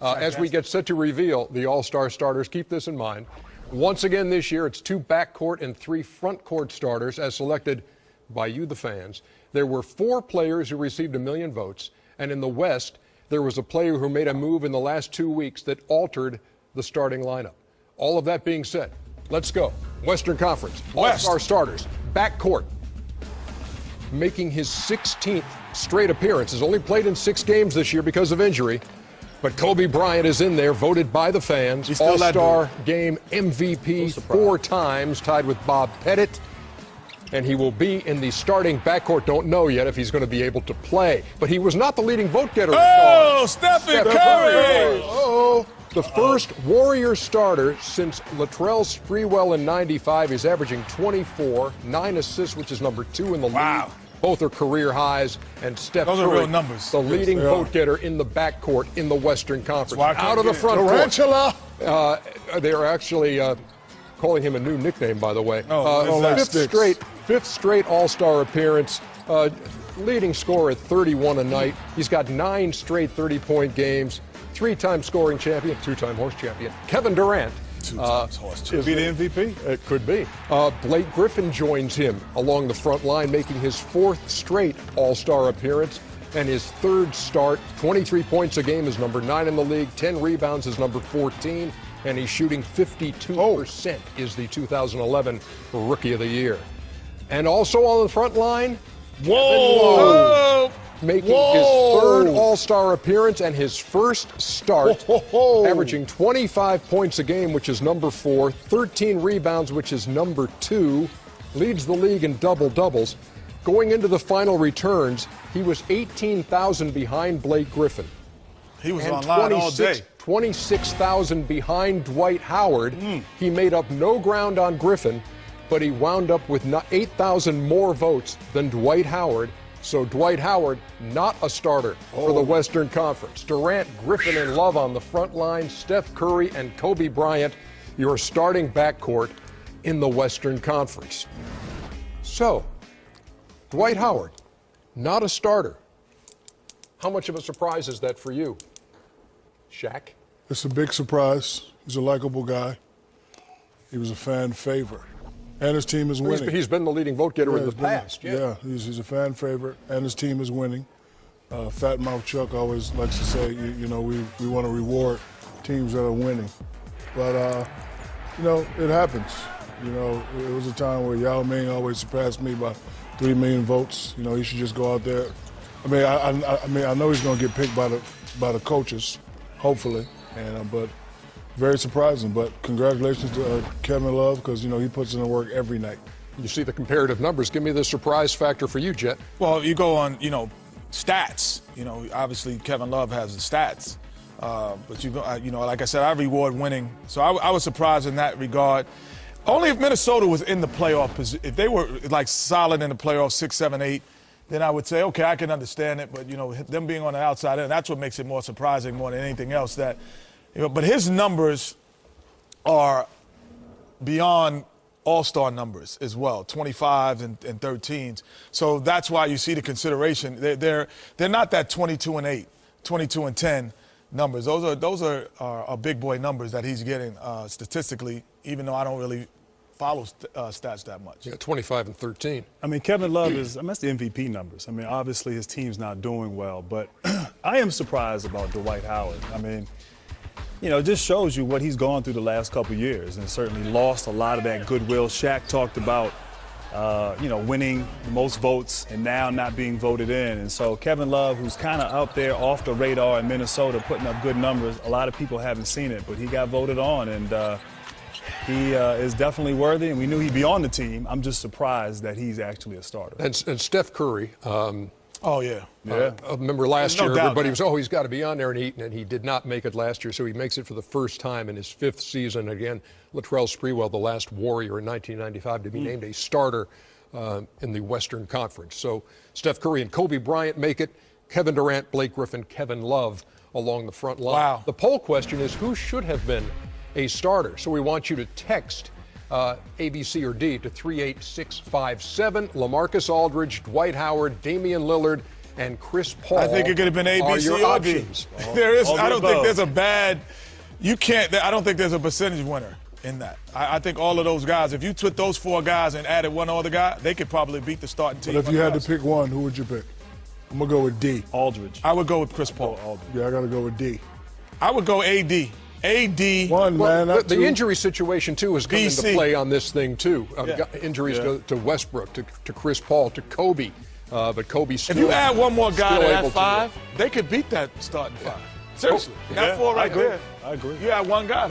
As we get set to reveal the All-Star starters, keep this in mind. Once again this year, it's 2 backcourt and 3 frontcourt starters as selected by you, the fans. There were 4 players who received 1 million votes, and in the West, there was a player who made a move in the last 2 weeks that altered the starting lineup. All of that being said, let's go. Western Conference, All-Star starters, backcourt. Making his 16th straight appearance, has only played in 6 games this year because of injury. But Kobe Bryant is in there, voted by the fans. All-Star game MVP 4 times, tied with Bob Pettit. And he will be in the starting backcourt. Don't know yet if he's going to be able to play. But he was not the leading vote getter. Oh, Stephen Curry! Oh, the first Warrior starter since Latrell Sprewell in '95. He's averaging 24, 9 assists, which is number 2 in the league. Both are career highs, and Steph Curry, are real numbers. The leading vote getter in the backcourt in the Western Conference. Out of the front Tarantula. They are actually calling him a new nickname, by the way. Fifth straight All-Star appearance. Leading scorer at 31 a night. He's got 9 straight 30-point games. 3-time scoring champion, 2-time horse champion. Kevin Durant. 2 times horse champion. Be the MVP? It could be. Blake Griffin joins him along the front line, making his 4th straight All-Star appearance and his 3rd start. 23 points a game is number 9 in the league. 10 rebounds is number 14. And he's shooting 52% is the 2011 Rookie of the Year. And also on the front line, making his 3rd All-Star appearance and his 1st start, averaging 25 points a game, which is number 4, 13 rebounds, which is number 2, leads the league in double-doubles. Going into the final returns, he was 18,000 behind Blake Griffin. He was online all day. 26,000 behind Dwight Howard. He made up no ground on Griffin, but he wound up with 8,000 more votes than Dwight Howard. So Dwight Howard, not a starter for the Western Conference. Durant, Griffin, and Love on the front line. Steph Curry and Kobe Bryant, your starting backcourt in the Western Conference. So, Dwight Howard, not a starter. How much of a surprise is that for you, Shaq? It's a big surprise. He's a likable guy. He was a fan favorite. And his team is winning. He's been the leading vote getter in the past. He's a fan favorite, and his team is winning. Fat Mouth Chuck always likes to say, we want to reward teams that are winning. But, it happens. It was a time where Yao Ming always surpassed me by 3 million votes. He should just go out there. I know he's going to get picked by the coaches, hopefully, but very surprising. But congratulations to Kevin Love, because he puts in the work every night. You see the comparative numbers. Give me the surprise factor for you, Jet. Well, you go on, stats. Obviously Kevin Love has the stats, but like I said, I reward winning. So I was surprised in that regard. Only if Minnesota was in the playoff position. If they were like solid in the playoffs, 6, 7, 8. Then I would say, okay, I can understand it, but them being on the outside end, that's what makes it more surprising more than anything else. That, but his numbers are beyond all-star numbers as well, 25s and 13s. So that's why you see the consideration. They're not that 22 and 8, 22 and 10 numbers. Those are big boy numbers that he's getting statistically, even though I don't really follow stats that much. Yeah, 25 and 13. Kevin Love that's the MVP numbers. Obviously his team's not doing well, but I am surprised about Dwight Howard. It just shows you what he's gone through the last couple of years, and certainly lost a lot of that goodwill. Shaq talked about, winning the most votes and now not being voted in. And so Kevin Love, who's kind of out there off the radar in Minnesota, putting up good numbers. A lot of people haven't seen it, but he got voted on, and he is definitely worthy, and we knew he'd be on the team. I'm just surprised that he's actually a starter. And Steph Curry. Remember last year, everybody was, he's got to be on there, and he did not make it last year, so he makes it for the first time in his 5th season. Again, Latrell Sprewell, the last Warrior in 1995, to be named a starter in the Western Conference. So Steph Curry and Kobe Bryant make it. Kevin Durant, Blake Griffin, Kevin Love along the front line. Wow. The poll question is, who should have been a starter? So we want you to text A, B, C, or D to 38657. LaMarcus Aldridge, Dwight Howard, Damian Lillard, and Chris Paul. I think it could have been A, are B, your C, or D. options. There is. all I the don't think above. there's a bad. You can't. I don't think there's a percentage winner in that. I think all of those guys. If you took those 4 guys and added one other guy, they could probably beat the starting team. But if you had to pick one, who would you pick? I'm gonna go with D. Aldridge. I would go with Chris Paul. Aldridge. Yeah, I gotta go with D. I would go AD. AD. One, Well, man, not the two. injury situation, too, has come into BC. play on this thing, too. Yeah. Injuries Yeah. to Westbrook, to Chris Paul, to Kobe. But Kobe's still If you add one more guy still to able that to- 5, they could beat that starting 5. Seriously. Yeah, That 4 I right agree. there. I agree. You add one guy.